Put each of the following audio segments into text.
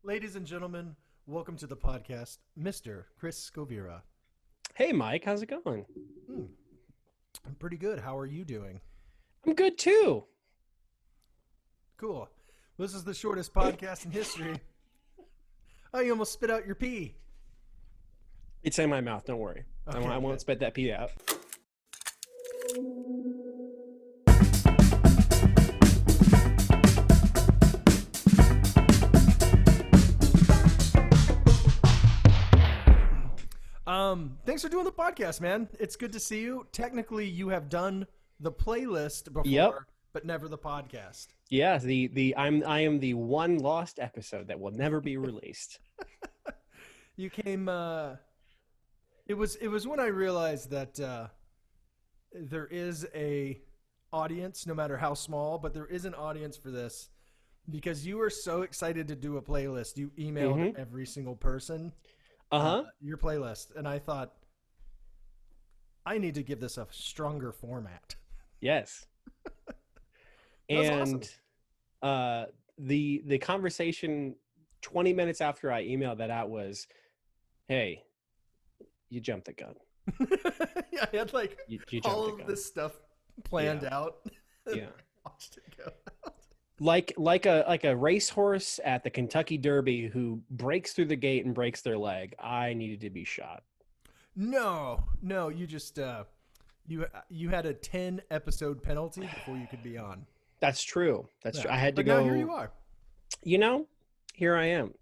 Ladies and gentlemen, welcome to the podcast, Mr. Chris Skovira. Hey, Mike, how's it going? Hmm, I'm pretty good. How are you doing? I'm good too. Cool. This is the shortest podcast in history. Oh, you almost spit out your pee. It's in my mouth. Don't worry. Okay, I won't good. spit that pee out. Thanks for doing the podcast, man. It's good to see you. Technically, you have done the playlist before, Yep. but never the podcast. Yeah, I am the one lost episode that will never be released. You came. It was when I realized that there is a audience, no matter how small, but there is an audience for this because you were so excited to do a playlist. You emailed every single person Uh-huh. your playlist, and I thought I need to give this a stronger format. Yes. That's And the conversation 20 minutes after I emailed that out was, "Hey, you jumped the gun. Yeah, I had like You jumped all the of gun." this stuff planned out. Yeah. Watched it go. Like a racehorse at the Kentucky Derby who breaks through the gate and breaks their leg. I needed to be shot. No, you just you had a 10 episode penalty before you could be on. That's true. That's Yeah. true. I had to But go. now here you are. Here I am.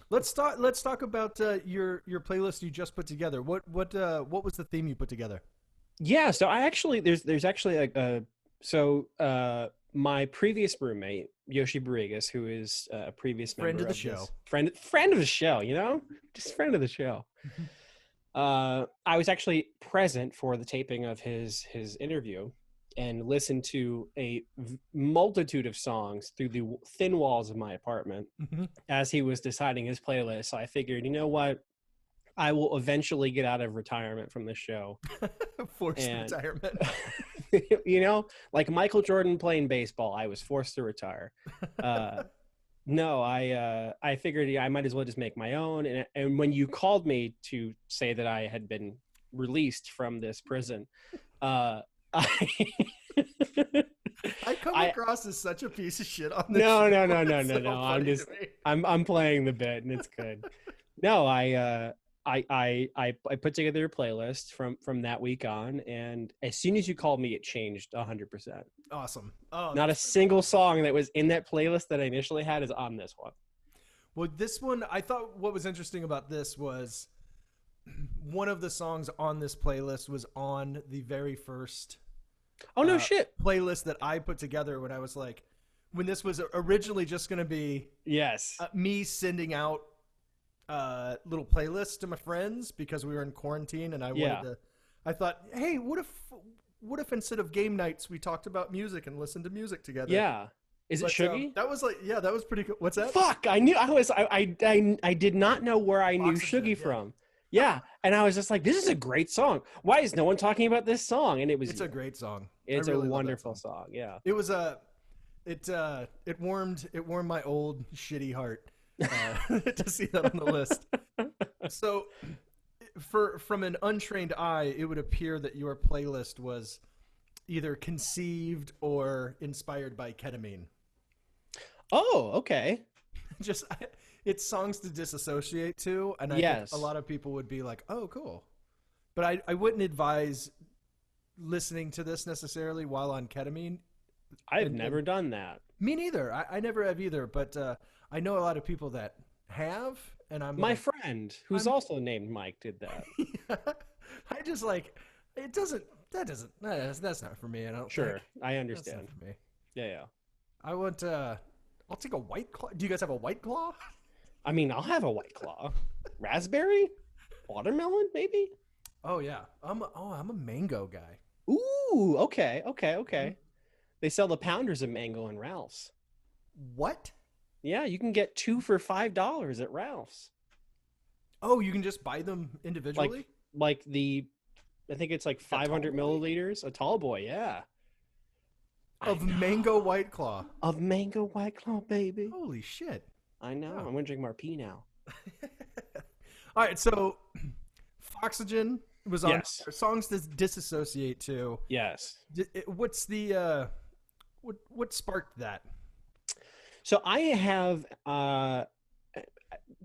Let's talk about your playlist you just put together. What was the theme you put together? Yeah. So there's actually my previous roommate Yoshi Barrigas, who is a previous Friend member of the show. friend of the show. Just friend of the show. I was actually present for the taping of his interview and listened to a multitude of songs through the thin walls of my apartment as he was deciding his playlist. So I figured, you know what? I will eventually get out of retirement from this show. Forced retirement. Like Michael Jordan playing baseball, I was forced to retire. No, I figured I might as well just make my own. And when you called me to say that I had been released from this prison, I come across as such a piece of shit on this. No. It's so funny to me. I'm playing the bit and it's good. No, I put together a playlist from that week on, and as soon as you called me, it changed 100%. Awesome. Oh, Not a single song that was in that playlist that I initially had is on this one. Well, this one, I thought what was interesting about this was one of the songs on this playlist was on the very first Oh, no shit. playlist that I put together when this was originally just going to be Yes. me sending out little playlists to my friends because we were in quarantine and I thought, hey, what if instead of game nights we talked about music and listened to music together? Yeah. Is it Shuggy? That was that was pretty cool. What's that? Fuck, I did not know where I knew Oxygen, Shuggy yeah. from. Yeah, and I was just like, this is a great song. Why is no one talking about this song? And It's a great song. It's I really a love that wonderful song. Yeah. It was it warmed my old shitty heart to see that on the list. So, from an untrained eye, it would appear that your playlist was either conceived or inspired by ketamine. Oh, okay. It's songs to disassociate to, and I Yes. think a lot of people would be like, "Oh, cool," but I wouldn't advise listening to this necessarily while on ketamine. I've never done that. Me neither. I never have either, but I know a lot of people that have, and I'm My friend, who's also named Mike, did that. I just like it doesn't. That's not for me. I don't. Sure, think. I That's understand. not for me. Yeah. I want. I'll take a White Claw. Do you guys have a White Claw? I mean, I'll have a White Claw. Raspberry? Watermelon, maybe? Oh yeah. I'm a mango guy. Ooh, okay. They sell the pounders of mango in Ralph's. What? Yeah, you can get 2 for $5 at Ralph's. Oh, you can just buy them individually? I think it's like 500 milliliters. A tall boy, yeah. Of mango White Claw. Of mango White Claw, baby. Holy shit. I know. Oh. I'm gonna drink more pee now. All right, so Foxygen was on Yes. songs to disassociate to. Yes. What's the what sparked that? So I have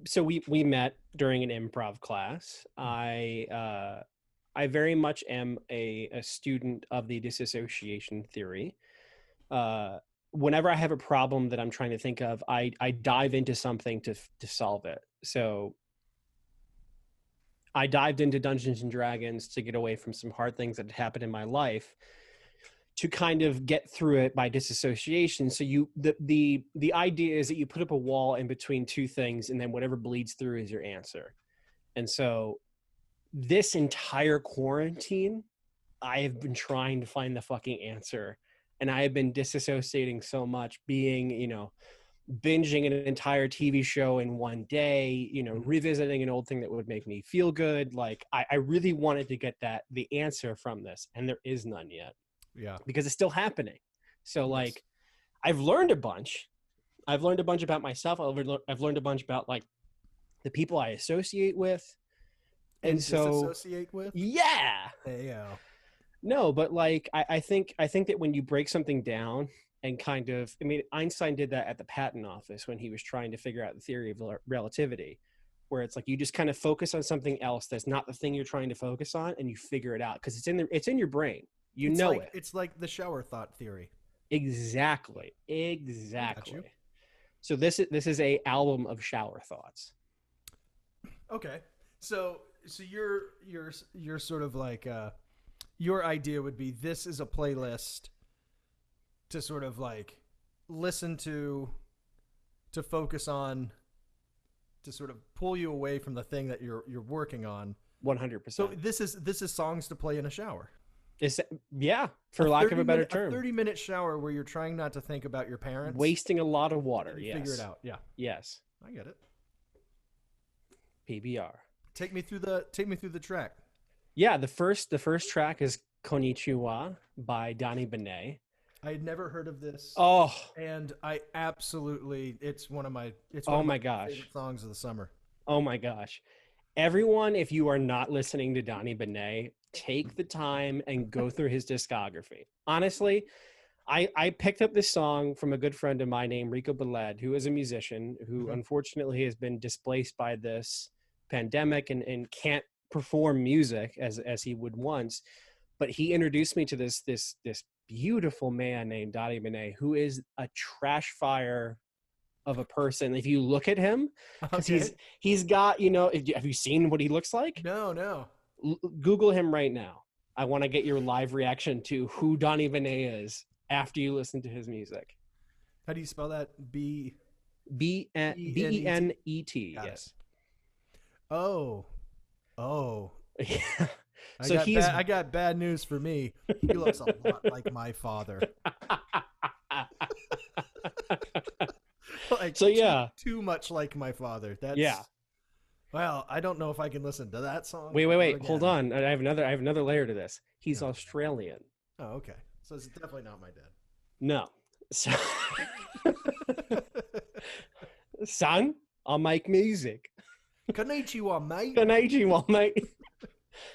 so we met during an improv class. I very much am a student of the disassociation theory. Whenever I have a problem that I'm trying to think of, I dive into something to solve it. So I dived into Dungeons and Dragons to get away from some hard things that had happened in my life, to kind of get through it by disassociation. So the idea is that you put up a wall in between two things, and then whatever bleeds through is your answer. And so this entire quarantine, I have been trying to find the fucking answer, and I have been disassociating so much, being, binging an entire TV show in one day, revisiting an old thing that would make me feel good. Like I really wanted to get the answer from this, and there is none yet. Yeah. Because it's still happening. So Yes. like, I've learned a bunch. I've learned a bunch about myself. I've learned a bunch about like the people I associate with. And so disassociate with? yeah. Yeah. No, but like I think that when you break something down and kind of, I mean, Einstein did that at the patent office when he was trying to figure out the theory of relativity, where it's like you just kind of focus on something else that's not the thing you're trying to focus on, and you figure it out because it's in your brain. It's like the shower thought theory. Exactly. So this is a album of shower thoughts. Okay. So you're sort of like your idea would be, this is a playlist to sort of like listen to focus on, to sort of pull you away from the thing that you're working on. 100%. So this is songs to play in a shower. For lack of a better term. A 30-minute shower where you're trying not to think about your parents. Wasting a lot of water, yes. Figure it out, yeah. Yes. I get it. PBR. Take me through the track. Yeah, the first track is Konnichiwa by Donny Benet. I had never heard of this. Oh. And I absolutely, it's one of my gosh. favorite songs of the summer. Oh my gosh. Everyone, if you are not listening to Donny Benet, take the time and go through his discography. Honestly, I picked up this song from a good friend of mine named Rico Beled, who is a musician who unfortunately has been displaced by this pandemic and can't perform music as he would once. But he introduced me to this beautiful man named Donny Benet, who is a trash fire of a person. If you look at him, because he's got, have you seen what he looks like? No. Google him right now. I want to get your live reaction to who Donny Benet is after you listen to his music. How do you spell that? B-E-N-E-T. Yes. Oh. Yeah. So I got bad news for me. He looks a lot like my father. Too much like my father. Well, I don't know if I can listen to that song. Wait. Hold on. I have another layer to this. He's Australian. Oh, okay. So it's definitely not my dad. No. So, son, I make music. Konnichiwa, mate. Konnichiwa, mate.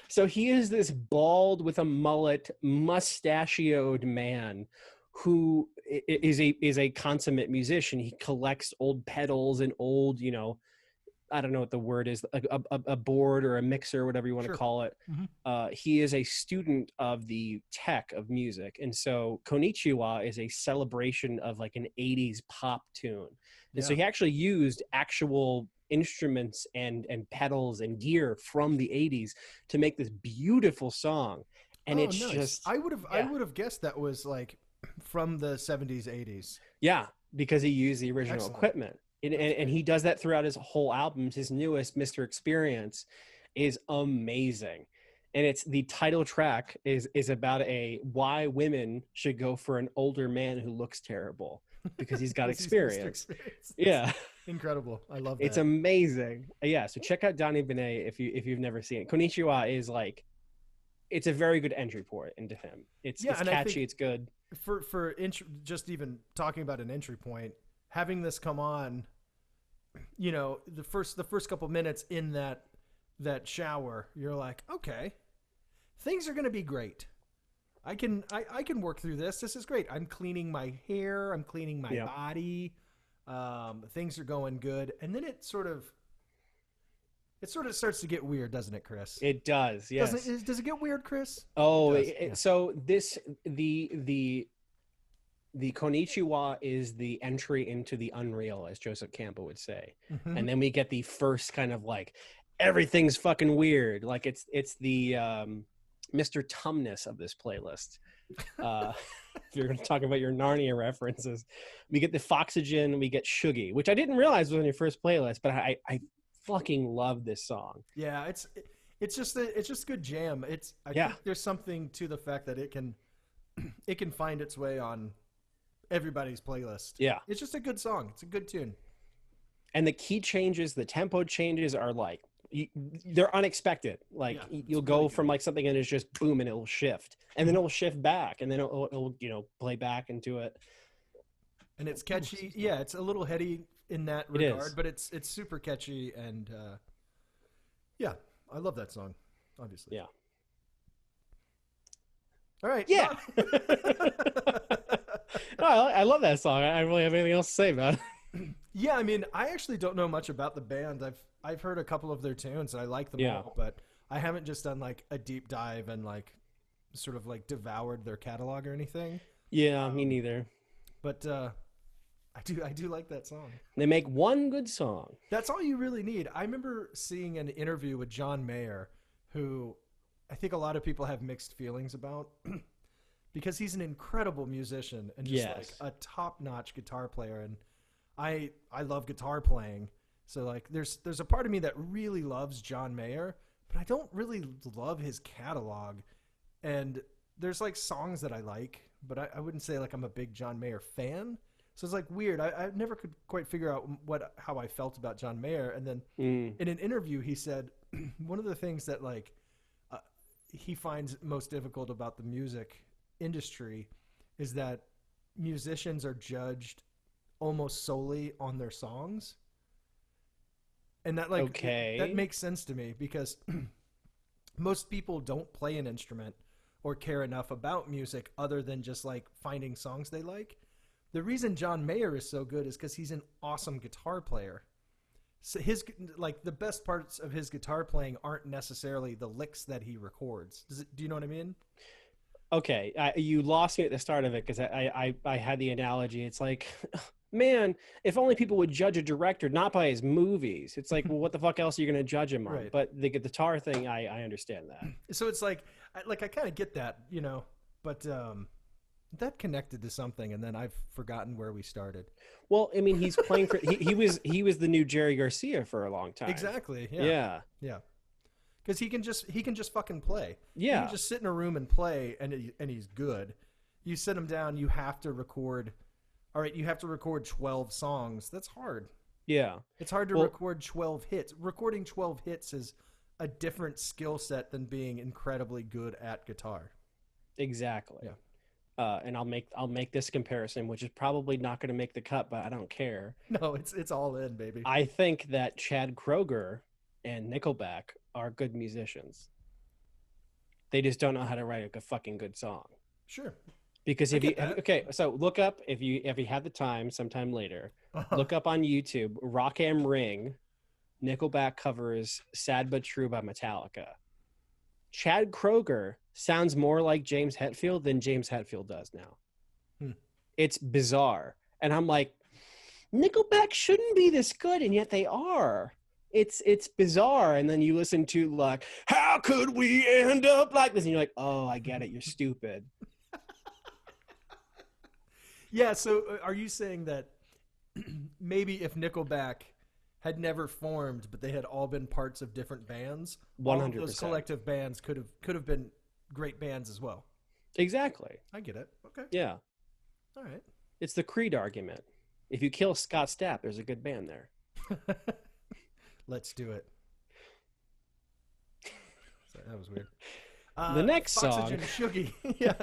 So he is this bald with a mullet, mustachioed man who is a consummate musician. He collects old pedals and old, I don't know what the word is, a board or a mixer, whatever you want to call it. Mm-hmm. He is a student of the tech of music. And so Konnichiwa is a celebration of like an 80s pop tune. And so he actually used actual instruments and pedals and gear from the 80s to make this beautiful song. And it's nice. Just I would have guessed that was like from the 70s, 80s. Yeah, because he used the original equipment. And he does that throughout his whole albums. His newest, Mr. Experience, is amazing. And it's the title track is about why women should go for an older man who looks terrible because he's got experience. Yeah. Incredible. I love that. It's amazing. Yeah, so check out Donny Benet if you've never seen it. Konnichiwa is like, it's a very good entry point into him. It's catchy, it's good. For just even talking about an entry point, having this come on you know, the first couple minutes in that shower, you're like, okay, things are gonna be great. I can work through this. This is great. I'm cleaning my hair. I'm cleaning my Yeah. body. Things are going good, and then it sort of starts to get weird, doesn't it, Chris? It does. Doesn't Yes. it? Does it get weird, Chris? It Oh, does. Yeah. so this the Konichiwa is the entry into the unreal, as Joseph Campbell would say. Mm-hmm. And then we get the first kind of like everything's fucking weird. Like it's the Mr. Tumness of this playlist. If you're going to talk about your Narnia references, we get the Foxygen, we get Shuggy, which I didn't realize was on your first playlist, but I fucking love this song. Yeah, it's just a good jam. I Yeah. think there's something to the fact that it can find its way on everybody's playlist. Yeah. It's just a good song. It's a good tune. And the key changes, the tempo changes are like they're unexpected. Like Yeah, you'll it's go really from good. like something and it's just boom and it'll shift, and then it'll shift back, and then it'll play back into it. And it's catchy. Yeah, it's a little heady in that It regard, is. but it's super catchy, and yeah, I love that song. Obviously. Yeah. All right. Yeah. No, I love that song. I don't really have anything else to say about it. Yeah, I mean, I actually don't know much about the band. I've heard a couple of their tunes and I like them Yeah. all, but I haven't just done like a deep dive and like sort of like devoured their catalog or anything. Yeah, me neither. But I do like that song. They make one good song. That's all you really need. I remember seeing an interview with John Mayer, who I think a lot of people have mixed feelings about because he's an incredible musician and just Yes. like a top-notch guitar player, and I love guitar playing. So like there's a part of me that really loves John Mayer, but I don't really love his catalog. And there's like songs that I like, but I wouldn't say like I'm a big John Mayer fan. So it's like weird. I never could quite figure out how I felt about John Mayer. And then in an interview, he said one of the things that like he finds most difficult about the music industry is that musicians are judged almost solely on their songs. And that like Okay. that makes sense to me because most people don't play an instrument or care enough about music other than just like finding songs they like. The reason John Mayer is so good is because he's an awesome guitar player. So his like the best parts of his guitar playing aren't necessarily the licks that he records. Do you know what I mean? Okay, you lost me at the start of it because I had the analogy. It's like, man, if only people would judge a director not by his movies. It's like, well, what the fuck else are you going to judge him on? Right. But the guitar thing, I understand that. So it's like I kind of get that, you know, but that connected to something, and then I've forgotten where we started. Well, I mean, he's playing for he was the new Jerry Garcia for a long time. Exactly. Yeah. Yeah. Because he can just fucking play. He Yeah. can just sit in a room and play, and he's good. You sit him down, you have to record. All right, you have to record 12 songs. That's hard. Yeah. It's hard to Well- record 12 hits. Recording 12 hits is a different skill set than being incredibly good at guitar. Exactly. Yeah. And I'll make this comparison, which is probably not going to make the cut, but I don't care. No, it's all in, baby. I think that Chad Kroeger and Nickelback are good musicians. They just don't know how to write a fucking good song. Sure. Because I if you get that. okay, so look up if you have the time sometime later, look up on YouTube Rock Am Ring, Nickelback covers Sad But True by Metallica. Chad Kroeger sounds more like James Hetfield than James Hetfield does now. It's bizarre. And I'm like, Nickelback shouldn't be this good, and yet they are. It's bizarre. And then you listen to like, how could we end up like this? And you're like, oh, I get it. You're stupid. Yeah, so are you saying that maybe if Nickelback had never formed, but they had all been parts of different bands, all of those 100%. collective bands could have been great bands as well? Exactly. I get it. Okay. Yeah. All right. It's the Creed argument. If you kill Scott Stapp, there's a good band there. Let's do it. Sorry, that was weird. The next Foxygen song. Shuggy. Yeah.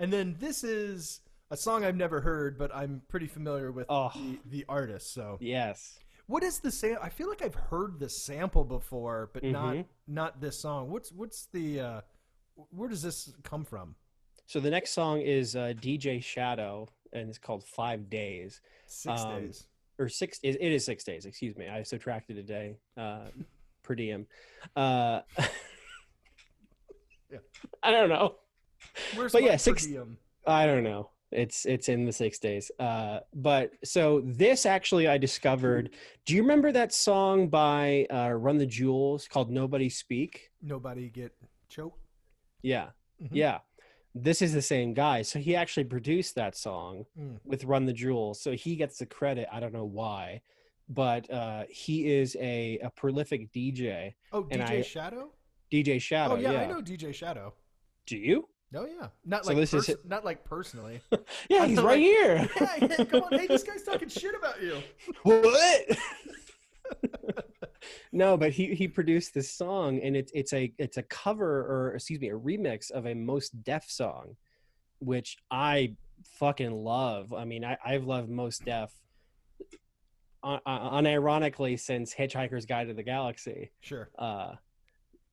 And then this is a song I've never heard, but I'm pretty familiar with Oh, the artist. So, yes. what is the sample? I feel like I've heard the sample before, but Hmm. not this song. What's the where does this come from? So the next song is DJ Shadow, and it's called 5 Days. Six Um, days. or six, it is 6 days, excuse me. I subtracted a day per diem. Uh, Yeah. I don't know. Where's But my yeah, per six, diem? I don't know. It's in the 6 days. But so this actually I discovered. Do you remember that song by Run the Jewels called Nobody Speak? Nobody get choked. Yeah. Mm-hmm. Yeah. This is the same guy. So he actually produced that song Mm. with Run the Jewels. So he gets the credit. I don't know why. But he is a prolific DJ. Oh, And DJ Shadow. DJ Oh Shadow, yeah, I yeah. know DJ Shadow. Do you? Oh yeah, not So like this is not like personally. yeah, I'm he's not right like, here. yeah, come on, hey, this guy's talking shit about you. What? No, but he produced this song, and it's a cover, or excuse me, a remix of a Most Def song, which I fucking love. I mean, I've loved Most Def unironically since Hitchhiker's Guide to the Galaxy. Sure.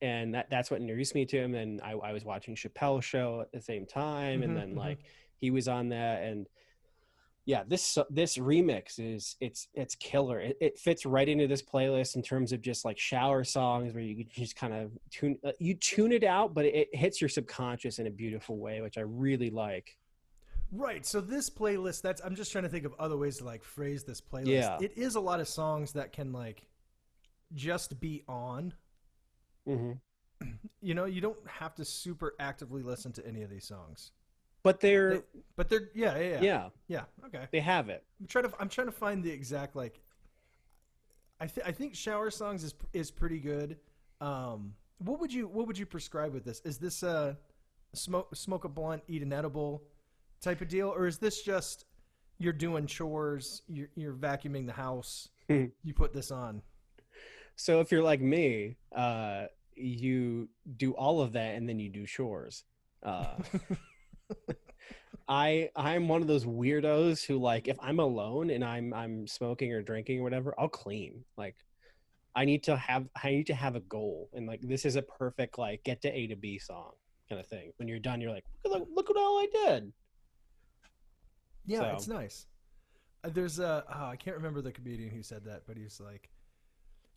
And that's what introduced me to him. And I was watching Chappelle's show at the same time, and then like he was on that, and yeah, this remix is it's killer. It fits right into this playlist in terms of just like shower songs where you just kind of tune it out, but it hits your subconscious in a beautiful way, which I really like. Right. So this playlist, that's I'm just trying to think of other ways to like phrase this playlist. Yeah. It is a lot of songs that can like just be on. Hmm. You know, you don't have to super actively listen to any of these songs. But they're But they're yeah, yeah. Okay. they have it. I'm trying to find the exact like. I think shower songs is pretty good. What would you prescribe with this? Is this a smoke a blunt, eat an edible type of deal, or is this just you're doing chores, you're vacuuming the house, you put this on? So if you're like me, you do all of that and then you do chores. I'm one of those weirdos who, like, if I'm alone and I'm smoking or drinking or whatever, I'll clean. Like I need to have a goal, and like this is a perfect like get to A to B song kind of thing. When you're done, you're like, look at all I did. Yeah, So, it's nice. There's a I can't remember the comedian who said that, but he's like,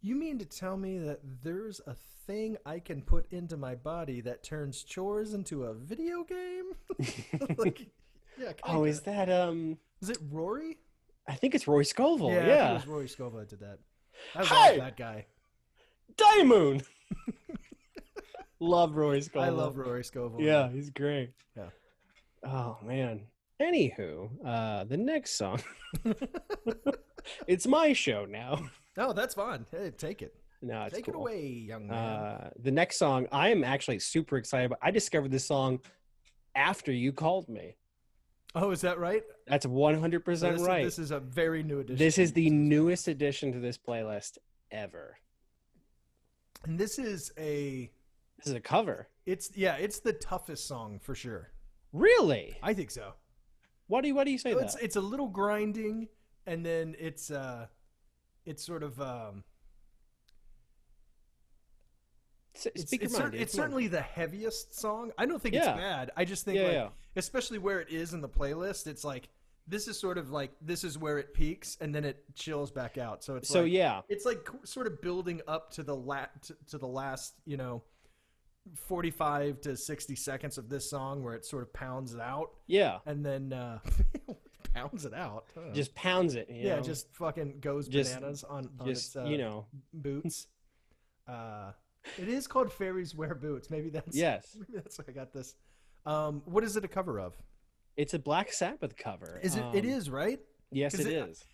"You mean to tell me that there's a thing I can put into my body that turns chores into a video game?" Like, yeah. oh, is that Is it Rory? I think it's Roy Scovel. Yeah, I think Yeah. it was Rory Scovel that did that. I Hey! love that guy. Diamond. Love Roy Scovel. I love Rory Scovel. Yeah, he's great. Yeah. Oh man. Anywho, the next song. It's my show now. Oh, that's fine. Hey, take it. No, it's Take it cool. away, young man. The next song, I am actually super excited about. I discovered this song after you called me. Oh, is that right? That's 100% right. This is a very new edition. This is the newest addition to this playlist ever. And this is a cover. it's the toughest song for sure. Really? I think so. Why do you say that? It's a little grinding, and then it's sort of it's certainly the heaviest song. I don't think it's bad. I just think especially where it is in the playlist, it's like this is sort of like this is where it peaks and then it chills back out. So it's it's like sort of building up to the last 45 to 60 seconds of this song where it sort of pounds it out. Yeah. And then pounds it out. Just pounds it. Yeah, just fucking goes bananas on its boots. It is called Fairies Wear Boots. Maybe that's where I got this. What is it a cover of? It's a Black Sabbath cover. Is it? It is, right? Yes, it is.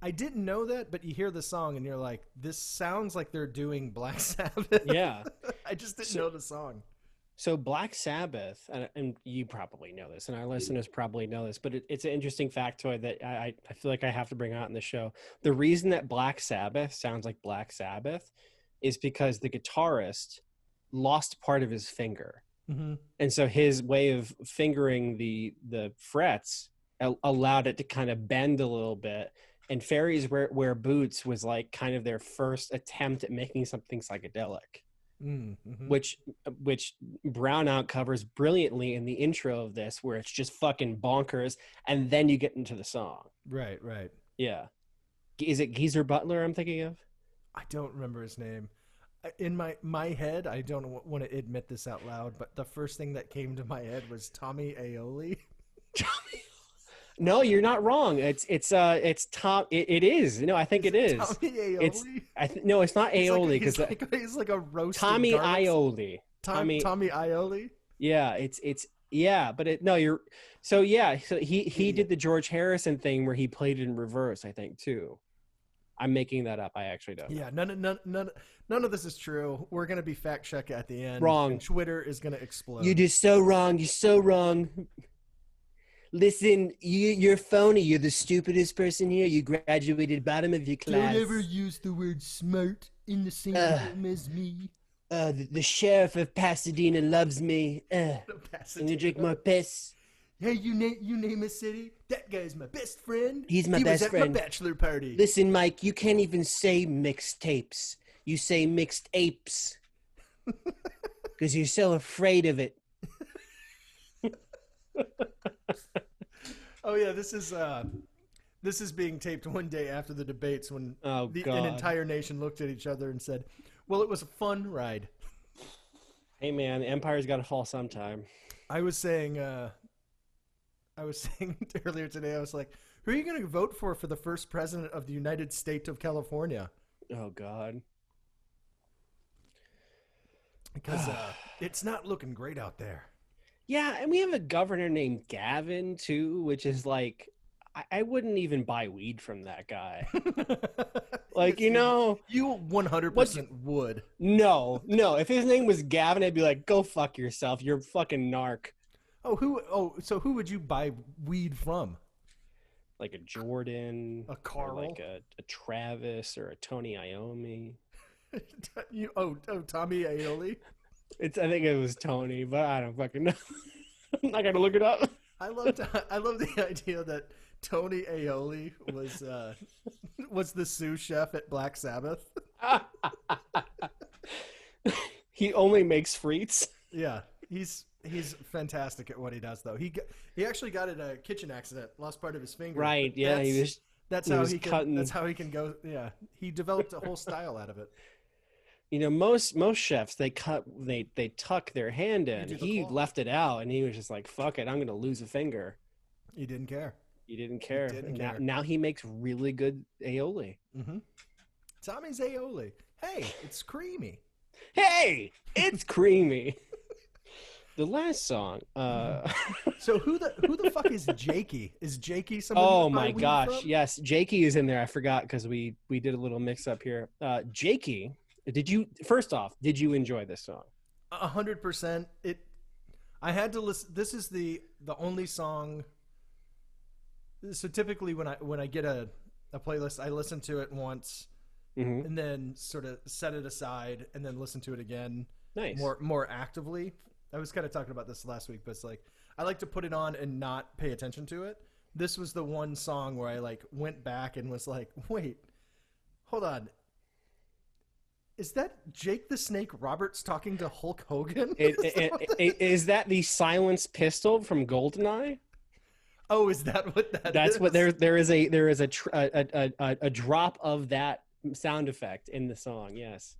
I didn't know that, but you hear the song and you're like, this sounds like they're doing Black Sabbath. Yeah. I just didn't know the song. So Black Sabbath, and you probably know this, and our listeners probably know this, but it's an interesting factoid that I feel like I have to bring out in the show. The reason that Black Sabbath sounds like Black Sabbath is because the guitarist lost part of his finger. Mm-hmm. And so his way of fingering the frets allowed it to kind of bend a little bit. And Fairies Wear Boots was like kind of their first attempt at making something psychedelic, Mm-hmm. which Brownout covers brilliantly in the intro of this, where it's just fucking bonkers, and then you get into the song. Right, right. Yeah. Is it Geezer Butler I'm thinking of? I don't remember his name. In my head, I don't want to admit this out loud, but the first thing that came to my head was Tommy Aioli. No, you're not wrong. It's Tom. It is. No, I think it is. Tommy Aioli. No, it's not Aioli because he's like a roasted Tommy garlic. Aioli. Tommy Aioli. Yeah, it's yeah, but it no, you're so yeah. So he did the George Harrison thing where he played it in reverse, I think too. I'm making that up. I actually don't. Yeah, none of this is true. We're gonna be fact check at the end. Wrong. And Twitter is gonna explode. You're just so wrong. You're so wrong. Listen, you're phony. You're the stupidest person here. You graduated bottom of your class. Don't ever use the word smart in the same room as me. The sheriff of Pasadena loves me. Can you drink more piss? Hey, you name a city. That guy's my best friend. He's my best friend. He was at my bachelor party. Listen, Mike, you can't even say mixed tapes. You say mixed apes. Because you're so afraid of it. Oh yeah, this is being taped one day after the debates when an entire nation looked at each other and said, "Well, it was a fun ride." Hey man, the empire's got to fall sometime. I was saying earlier today, I was like, "Who are you going to vote for the first president of the United States of California?" Oh God. Because it's not looking great out there. Yeah, and we have a governor named Gavin too, which is like, I wouldn't even buy weed from that guy. Like, you 100% would. No. If his name was Gavin, I'd be like, go fuck yourself. You're a fucking narc. So who would you buy weed from? Like a Jordan, a Carl, or like a Travis, or a Tony Iommi. Tommy Aioli. I think it was Tony, but I don't fucking know. I'm not gonna look it up. I love the idea that Tony Aioli was the sous chef at Black Sabbath. He only makes frites. Yeah, he's fantastic at what he does, though. He actually got in a kitchen accident, lost part of his finger. Right? Yeah, that's how he can go. Yeah, he developed a whole style out of it. Most chefs they tuck their hand in. He left it out, and he was just like, "Fuck it, I'm gonna lose a finger." He didn't care. Now he makes really good aioli. Mm-hmm. Tommy's aioli. Hey, it's creamy. Hey, it's creamy. The last song. So who the fuck is Jakey? Is Jakey somebody? Oh my gosh, from? Yes, Jakey is in there. I forgot because we did a little mix up here. Jakey. Did you enjoy this song? 100%. I had to listen. This is the only song. So typically when I get a playlist, I listen to it once, mm-hmm. and then sort of set it aside, and then listen to it again. Nice. More actively. I was kind of talking about this last week, but it's like I like to put it on and not pay attention to it. This was the one song where I like went back and was like, wait, hold on. Is that Jake the Snake Roberts talking to Hulk Hogan? Is that the silenced pistol from GoldenEye? Oh, is that what that That's is? What there is a drop of that sound effect in the song. Yes.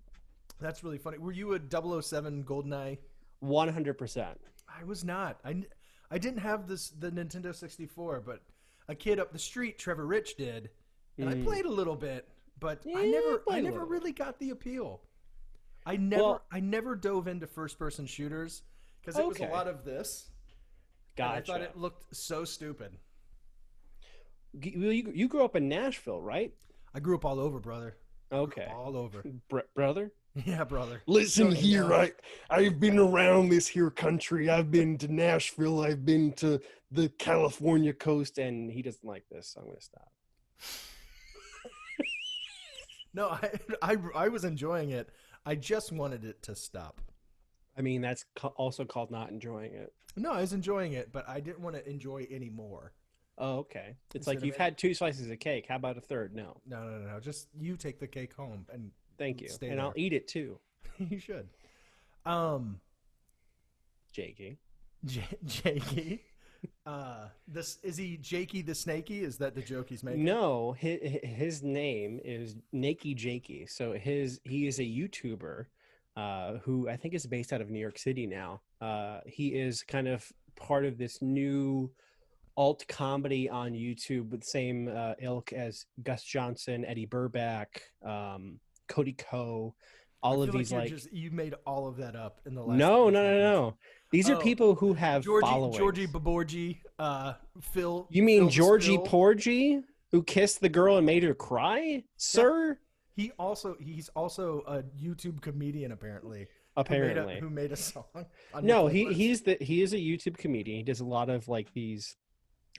That's really funny. Were you a 007 GoldenEye? 100%. I was not. I didn't have the Nintendo 64, but a kid up the street, Trevor Rich, did, and I played a little bit. But yeah, I never really got the appeal. I never dove into first-person shooters because it was a lot of this. Gotcha. I thought it looked so stupid. You grew up in Nashville, right? I grew up all over, brother. Okay. All over. Brother? Yeah, brother. Listen here, I've been around this here country. I've been to Nashville. I've been to the California coast. And he doesn't like this, so I'm going to stop. No, I was enjoying it. I just wanted it to stop. I mean, that's also called not enjoying it. No, I was enjoying it, but I didn't want to enjoy any more. Oh, okay. It's You see like what I you've mean? had 2 slices of cake. How about a third? No. No. Just you take the cake home and Thank you. stay And there. I'll eat it too. You should. Um, Jakey. Jakey. This is he Jakey the Snakey? Is that the joke he's making? No, his name is Nakey Jakey. So he is a YouTuber who I think is based out of New York City now. He is kind of part of this new alt comedy on YouTube with the same ilk as Gus Johnson, Eddie Burback, Cody Ko, all I of feel these like like you made all of that up in the last. no 30 no no seconds. no. These are Oh, people who have followings. Georgie Baborgi, Phil. You mean Phil Georgie Spill. Porgy, who kissed the girl and made her cry, sir? He's also a YouTube comedian apparently. Apparently, who made a song. On no, your playlist. he is a YouTube comedian. He does a lot of like these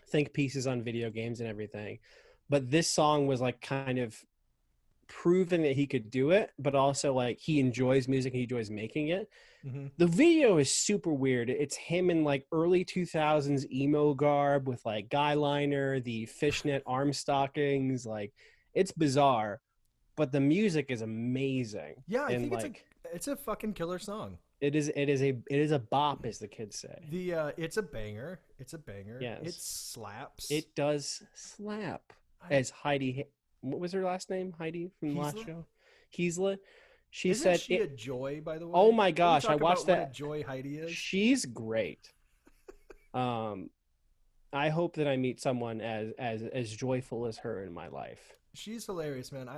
think pieces on video games and everything. But this song was like kind of proven that he could do it, but also like he enjoys music and he enjoys making it. Mm-hmm. The video is super weird. It's him in like early 2000s emo garb with like guy liner, the fishnet arm stockings. Like it's bizarre, but the music is amazing. Yeah, I And, think like, it's a fucking killer song. it is a bop, as the kids say. It's a banger. It's a banger. Yes. It slaps. It does slap. As Heidi, what was her last name? Heidi from the last Heisla? show? Heisla. She Isn't said, she a joy, by the way? "Oh my Can we gosh, I talk watched about that. What a joy Heidi is. She's great." I hope that I meet someone as joyful as her in my life. She's hilarious, man.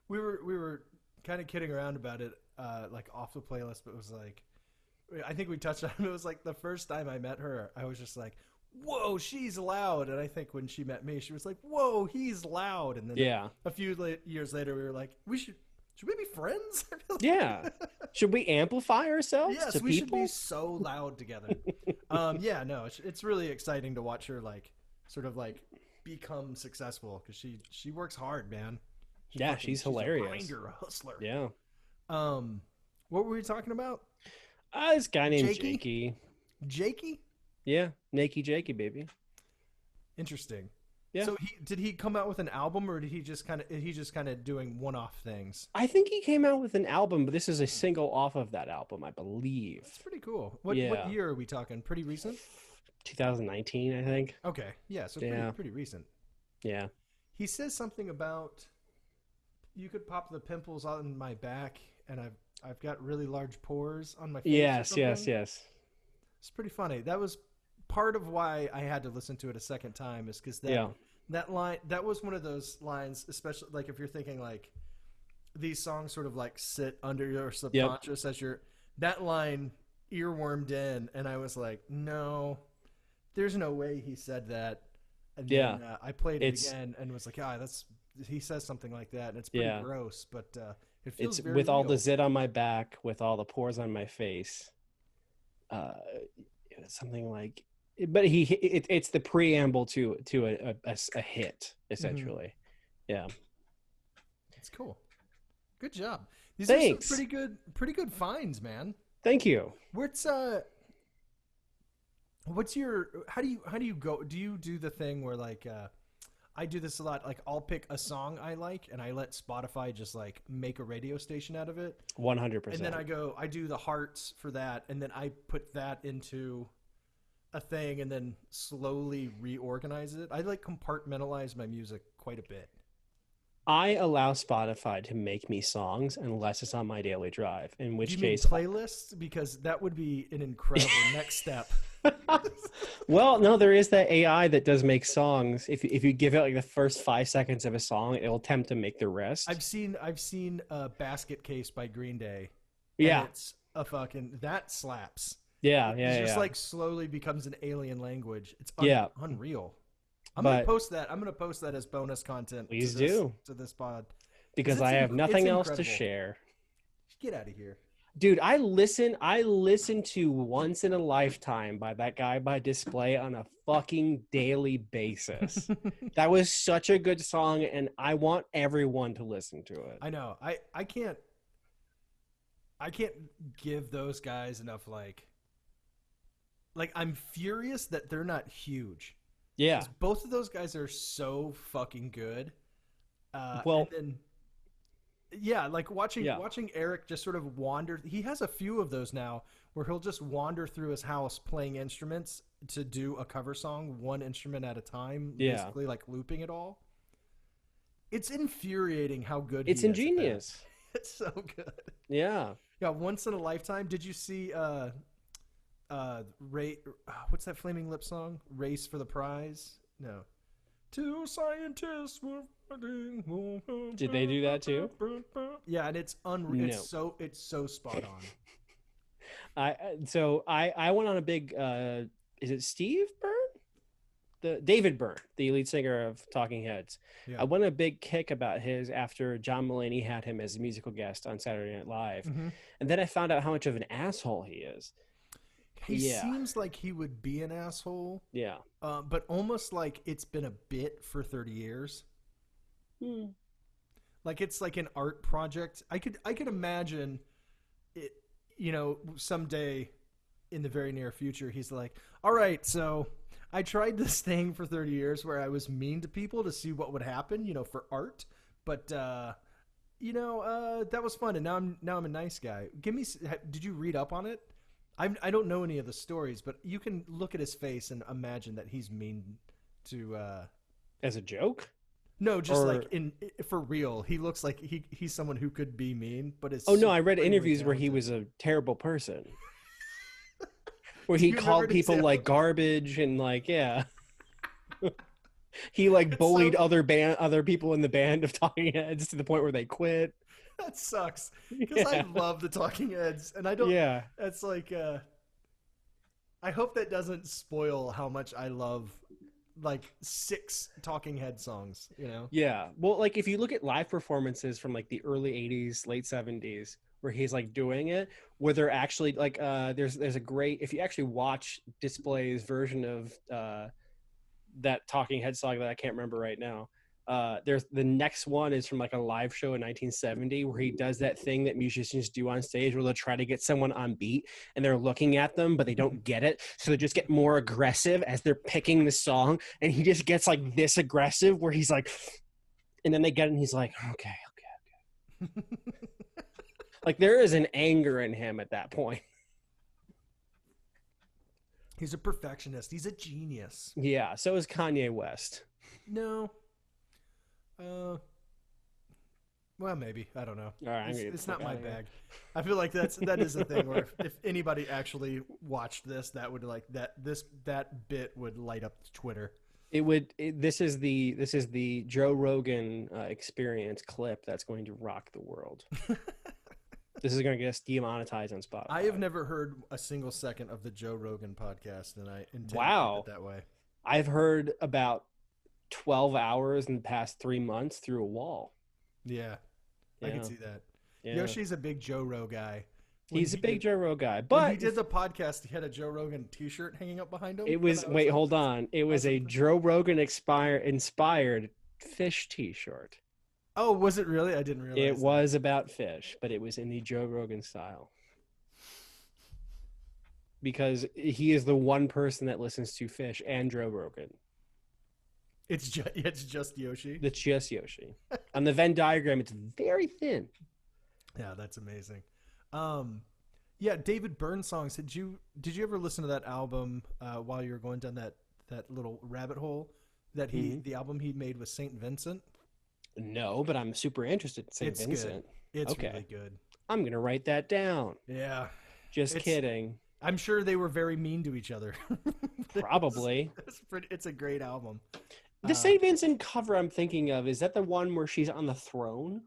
We were kind of kidding around about it, like off the playlist, but it was like, I think we touched on it. It was like the first time I met her, I was just like, "Whoa, she's loud!" And I think when she met me, she was like, "Whoa, he's loud!" And then Yeah. a few years later, we were like, should we be friends? I feel like- Yeah. Should we amplify ourselves Yes, to we should people? be so loud together. Yeah, no, it's really exciting to watch her like sort of like become successful because she works hard, man. Yeah, she's hilarious. A grinder, a hustler. Yeah. What were we talking about? This guy named Jakey? Jakey. Jakey? Yeah, Nakey Jakey, baby. Interesting. Yeah. So did he come out with an album or did he just kind of doing one-off things? I think he came out with an album, but this is a single off of that album, I believe. That's pretty cool. What Yeah. year are we talking? Pretty recent? 2019, I think. Okay. Yeah, so Yeah. pretty recent. Yeah. He says something about you could pop the pimples on my back and I've got really large pores on my face. Yes. It's pretty funny. That was part of why I had to listen to it a second time is because Yeah. that line, that was one of those lines, especially like if you're thinking like these songs sort of like sit under your subconscious as that line earwormed in. And I was like, no, there's no way he said that. And then I played it again and was like, he says something like that. And it's pretty gross, but it feels It's very with all the real. zit on my back, with all the pores on my face. Something like, but it's the preamble to a hit essentially. Yeah. It's cool. Good job. These Thanks. are some pretty good finds, man. Thank you. What's your how do you go? Do you do the thing where like I do this a lot, like I'll pick a song I like and I let Spotify just like make a radio station out of it. 100%. And then I do the hearts for that and then I put that into a thing and then slowly reorganize it. I like compartmentalize my music quite a bit. I allow Spotify to make me songs unless it's on my daily drive, in which Do you case mean playlists? Because that would be an incredible next step. Well, no, there is that AI that does make songs. If you give it like the first 5 seconds of a song, it'll attempt to make the rest. I've seen a Basket Case by Green Day. Yeah. And it's a fucking that slaps. Yeah. It just like slowly becomes an alien language. It's unreal. I'm But- gonna post that. I'm gonna post that as bonus content. Please to this, do. to this pod. because it's I have nothing it's else to incredible. share. Get out of here. Dude, I listen to Once in a Lifetime by that guy by Display on a fucking daily basis. That was such a good song, and I want everyone to listen to it. I know. I can't. I can't give those guys enough like I'm furious that they're not huge. Yeah. 'Cause both of those guys are so fucking good. Well, and then yeah, like Yeah. watching Eric just sort of wander. He has a few of those now where he'll just wander through his house playing instruments to do a cover song, one instrument at a time, Yeah. basically like looping it all. It's infuriating how good It's he is at that. ingenious. It's so good. Yeah. Yeah, once in a lifetime. Did you see Ray? What's that Flaming Lips song? Race for the Prize? No. Two scientists were fighting. Did they do that too? Yeah, and it's No. it's so spot on. I went on a big is it Steve Byrne? The David Byrne, the lead singer of Talking Heads. Yeah. I went on a big kick about his after John Mulaney had him as a musical guest on Saturday Night Live. Mhm. And then I found out how much of an asshole he is. He Yeah. seems like he would be an asshole, Yeah. but almost like it's been a bit for 30 years. Like it's like an art project. I could imagine it, someday in the very near future, he's like, all right, so I tried this thing for 30 years where I was mean to people to see what would happen, for art. But, that was fun. And now I'm a nice guy. Did you read up on it? I don't know any of the stories, but you can look at his face and imagine that he's mean to, As a joke? no, just Or- like for real. He looks like he's someone who could be mean, but it's Oh no, I read supremely interviews where he talented. was a terrible person. Where Do he you remember called an people example? like garbage and like, yeah. He like It's bullied so- other people in the band of Talking Heads to the point where they quit. That sucks because I Yeah. love the Talking Heads, and I don't. Yeah. It's like I hope that doesn't spoil how much I love like 6 Talking Head songs. Yeah. Well, like if you look at live performances from like the early 80s, late 70s, where he's like doing it, where they're actually like there's a great, if you actually watch Display's version of that Talking Head song that I can't remember right now. There's the next one is from like a live show in 1970 where he does that thing that musicians do on stage where they'll try to get someone on beat and they're looking at them but they don't get it, so they just get more aggressive as they're picking the song, and he just gets like this aggressive where he's like, and then they get it and he's like, okay. Like there is an anger in him at that point. He's a perfectionist. He's a genius. Yeah, so is Kanye West. No. Well, maybe. I don't know. All right, I'm gonna get It's the not fuck my outta here. bag. I feel like that is a thing where if anybody actually watched this, that would that bit would light up Twitter. This is the Joe Rogan experience clip that's going to rock the world. This is going to get us demonetized on Spotify. I have never heard a single second of the Joe Rogan podcast, and I intend Wow. to keep it that way. I've heard about 12 hours in the past 3 months through a wall. Yeah, I can see that. Yeah. Yoshi's a big Joe Rogan guy. When He's a he big did- Joe Rogan guy, When but he did the podcast, he had a Joe Rogan T-shirt hanging up behind him. it was and I wait, like, hold on. It was a Joe Rogan inspired fish T-shirt. Oh, was it really? I didn't realize. It that. was about fish, but it was in the Joe Rogan style. Because he is the one person that listens to Fish and Joe Rogan. It's just Yoshi. That's just Yoshi. On the Venn diagram, it's very thin. Yeah, that's amazing. Yeah, David Byrne songs. Did you ever listen to that album while you were going down that little rabbit hole that the album he made with Saint Vincent? No, but I'm super interested in St. It's Vincent. good. It's Okay. really good. I'm going to write that down. Yeah. Just It's- kidding. I'm sure they were very mean to each other. Probably. It's a great album. The St. Vincent cover I'm thinking of, is that the one where she's on the throne?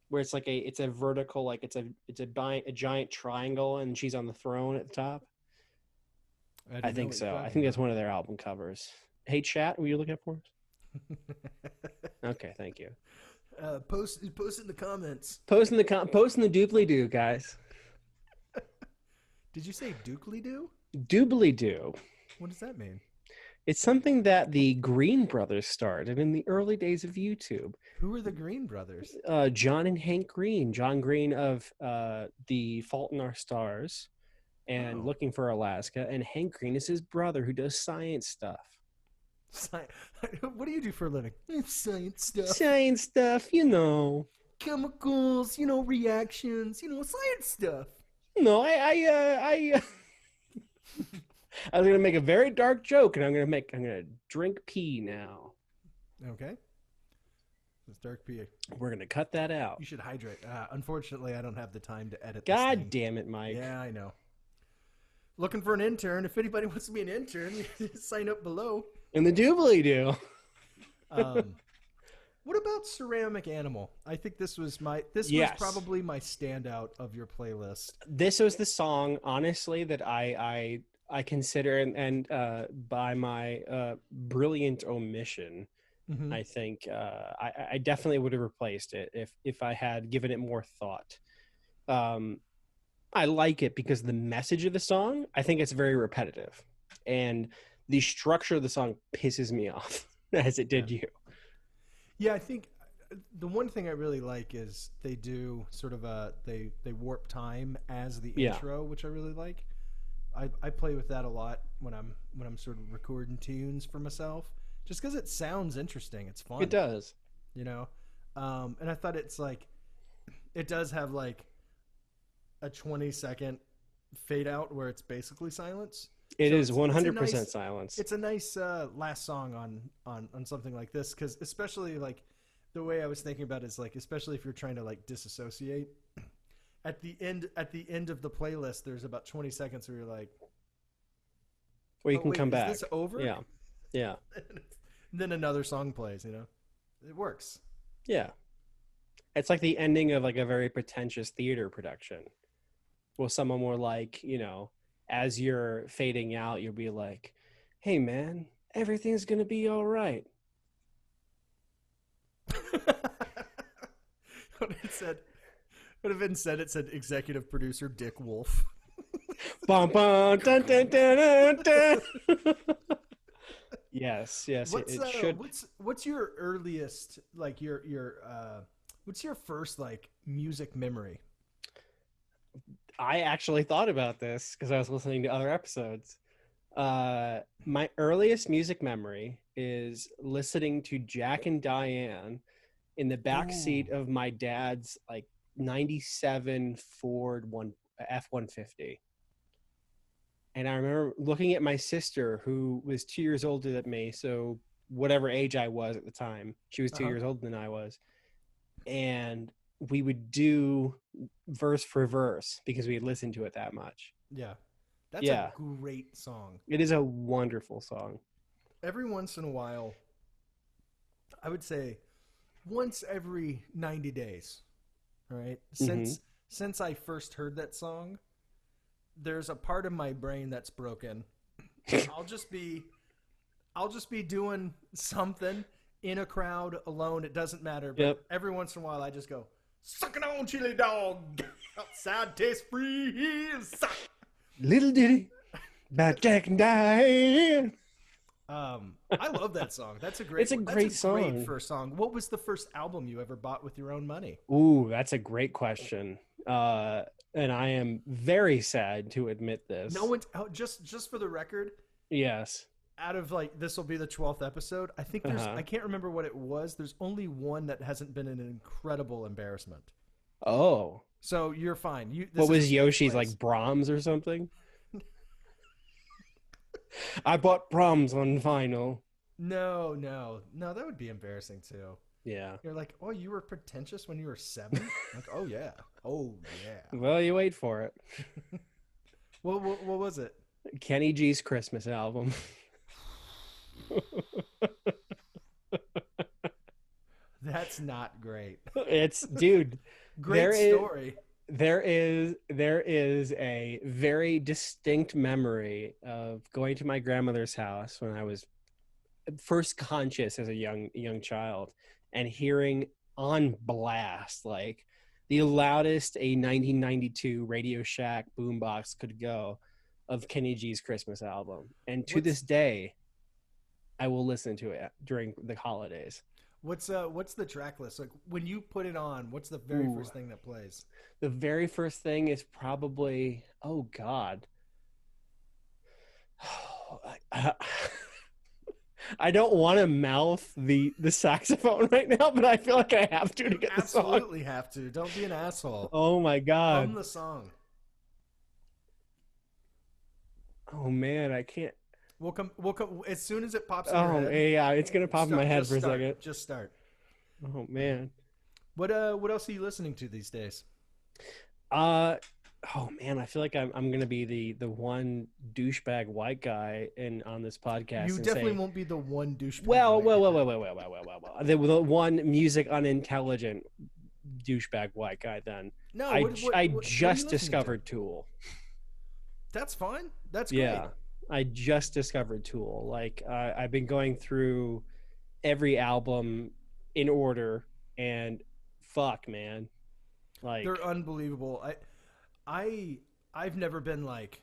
Where it's like it's a vertical, like it's a giant triangle and she's on the throne at the top? I think so. I think that's one of their album covers. Hey, chat, were you looking for us? Okay, thank you. Post in the comments. Post in the doobly-doo, guys. Did you say dookly doo? Doobly-doo. What does that mean? It's something that the Green brothers started in the early days of YouTube. Who are the Green brothers? John and Hank Green. John Green of The Fault in Our Stars and Oh. Looking for Alaska, and Hank Green is his brother who does science stuff. What do you do for a living? Science stuff. Science stuff, you know. Chemicals, reactions, science stuff. No, I I was gonna make a very dark joke, and I'm gonna drink pee now. Okay. It's dark pee. We're gonna cut that out. You should hydrate. Unfortunately, I don't have the time to edit this God thing. damn it, Mike. Yeah, I know. Looking for an intern. If anybody wants to be an intern, sign up below. And the doobly do. What about Ceramic Animal? I think this was was probably my standout of your playlist. This was the song, honestly, that I consider, and by my brilliant omission, Mm-hmm. I think I definitely would have replaced it if I had given it more thought. I like it because the message of the song, I think it's very repetitive, and the structure of the song pisses me off as it did you. Yeah, I think the one thing I really like is they do sort of they warp time as the intro, which I really like. I play with that a lot when I'm sort of recording tunes for myself, just because it sounds interesting. It's fun. It does, and I thought it does have like a 20-second fade out where it's basically silence. It is 100% silence. It's a nice last song on something like this, because especially like the way I was thinking about it is like, especially if you're trying to like disassociate at the end of the playlist, there's about 20 seconds where you're like, well, you can come back. Is this over? Yeah. Then another song plays. It works. Yeah, it's like the ending of like a very pretentious theater production. Well, someone more like, as you're fading out, you'll be like, hey man, everything's gonna be all right. Would have been said, it said executive producer Dick Wolf. Bum, bum, dun, dun, dun, dun, dun. Yes, it should. What's your earliest, like what's your first like music memory? I actually thought about this because I was listening to other episodes. My earliest music memory is listening to Jack and Diane in the back seat of my dad's like 97 Ford F-150. And I remember looking at my sister, who was 2 years older than me, so whatever age I was at the time, she was 2 years older than I was. And we would do verse for verse because we had listened to it that much. Yeah. That's a great song. It is a wonderful song. Every once in a while, I would say once every 90 days, all right? Since I first heard that song, there's a part of my brain that's broken. I'll just be doing something in a crowd alone. It doesn't matter. But every once in a while, I just go, sucking on chili dog. Outside taste free. Little ditty about Jack and Diane. I love that song. That's a great. It's a great song. Great first song. What was the first album you ever bought with your own money? Ooh, that's a great question. And I am very sad to admit this. No one, just for the record. Yes. Out of like, this will be the 12th episode. I think there's, I can't remember what it was. There's only one that hasn't been an incredible embarrassment. Oh. So you're fine. What was Yoshi's, like Brahms or something? I bought Brahms on vinyl. No, that would be embarrassing too. Yeah. You're like, oh, you were pretentious when you were 7? Like, oh yeah. Well, you wait for it. What was it? Kenny G's Christmas album. That's not great. It's, dude. Great story. There is a very distinct memory of going to my grandmother's house when I was first conscious as a young child, and hearing on blast, like the loudest a 1992 Radio Shack boombox could go, of Kenny G's Christmas album. And to this day, I will listen to it during the holidays. What's the track list? Like when you put it on, what's the very Ooh. first thing that plays? The very first thing is probably, oh God. I don't want to mouth the saxophone right now, but I feel like I have to You get the song. absolutely have to. Don't be an asshole. Oh my Hum God. the song. Oh man, I can't. We'll come as soon as it pops in your Oh head. yeah, it's gonna pop in my head for a second. Just start. Oh man. What else are you listening to these days? Oh man, I feel like I'm gonna be the one douchebag white guy on this podcast. You and definitely say, won't be the one douchebag. well, white well. The one music unintelligent douchebag white guy. Then No, I what are you just listening discovered Tool. That's fine. That's Yeah, great. I just discovered Tool. Like I've been going through every album in order, and fuck, man, like They're unbelievable. I've never been like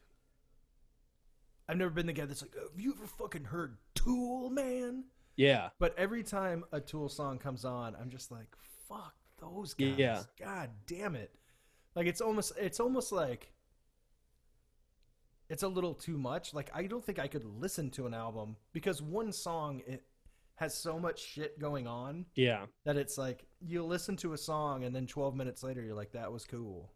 I've never been the guy that's like, have you ever fucking heard Tool, man? yeah, But every time a Tool song comes on, I'm just like, fuck those guys. Yeah. God damn it. Like it's almost like it's a little too much. Like I don't think I could listen to an album because one song it has so much shit going on yeah. that it's like you listen to a song and then 12 minutes later you're like, that was cool.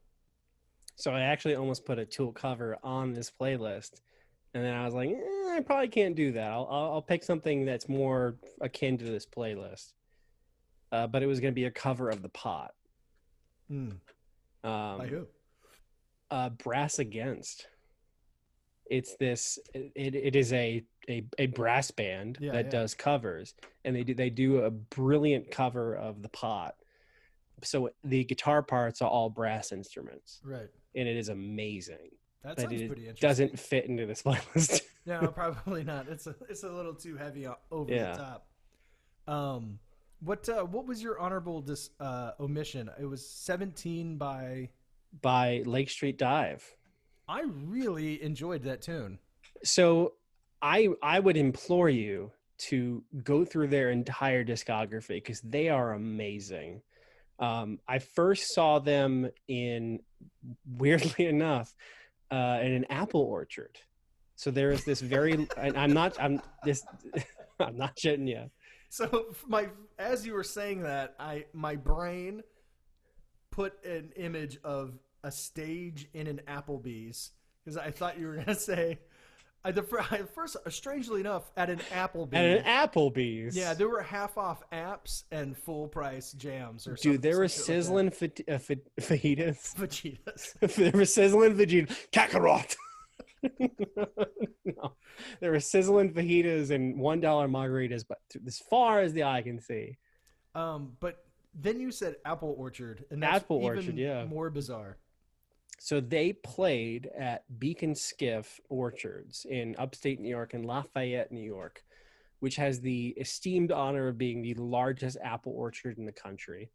So I actually almost put a Tool cover on this playlist, and then I was like, I probably can't do that. I'll pick something that's more akin to this playlist. But it was going to be a cover of The Pot. By who? Brass Against. It's this. It is a brass band that does covers, and they do a brilliant cover of The Pot. So the guitar parts are all brass instruments, Right. and it is amazing. That But sounds it pretty interesting. doesn't fit into this playlist. No, probably not. It's a little too heavy over the top. What was your honorable omission? It was 17 by Lake Street Dive. I really enjoyed that tune. So I would implore you to go through their entire discography because they are amazing. I first saw them weirdly enough, in an apple orchard. So there is this very, I'm not shitting you. So as you were saying that, my brain put an image of a stage in an Applebee's because I thought you were gonna say. First, strangely enough, at an Applebee's. Yeah, there were half-off apps and full-price jams. Or Dude, there were sizzling fajitas. fajitas. There were sizzling fajitas. Kakarot. No, there were sizzling fajitas and $1 margaritas, but as far as the eye can see. But then you said Apple Orchard, and that's even more bizarre. So they played at Beacon Skiff Orchards in upstate New York and Lafayette, New York, which has the esteemed honor of being the largest apple orchard in the country.